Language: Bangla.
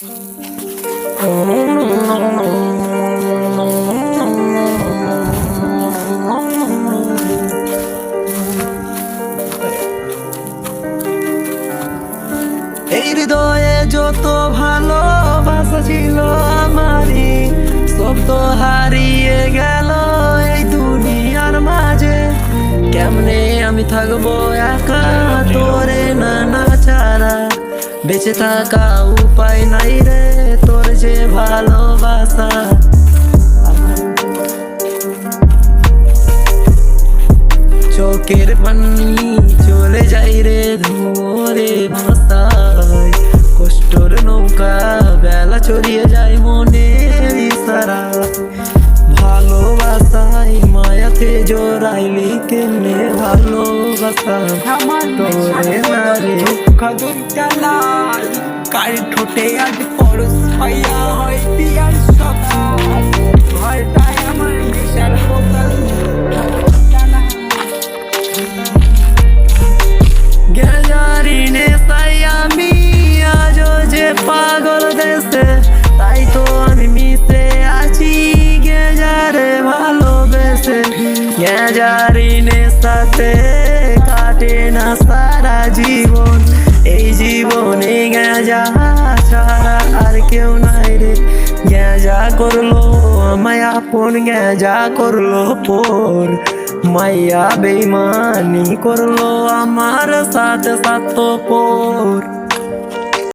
এই হৃদয়ে যত ভালোবাসা ছিল আমারই, সব তো হারিয়ে গেল এই দুনিয়ার মাঝে। কেমনে আমি থাকবো একা তোরে না ছাড়া, বেঁচে থাকা উপায় নাই রে তোর যে ভালোবাসা। চোখের পানি চলে যাই রে ধরে ভাষায়, কষ্টর নৌকা বেলা চড়িয়ে যায় মনের ইশারা। ভালোবাসায় মায়াতে জোড়াইলি কেমনে ভালোবাসা তোরে না রে। খাদুর চালাই কার ঠোঁটে আজ পরশ হইয়া হয় পিয়ার সকাল, ঘরটায় আমার বিশাল বোতল গেজারিনে তাই আমি আজও যে পাগল দেশে, তাই তো আমি মিশে আছি গেজারে ভালোবেসে। গেজারিনে সাথে কাটে না সারা জীবন, এই জীবনে গেজা ছাড়া আর কেউ নাই রে। গেজা করলো আমায় আপন, গেজা করলো পর, মাইয়া বেইমানি করলো আমার সাথে সাত পর।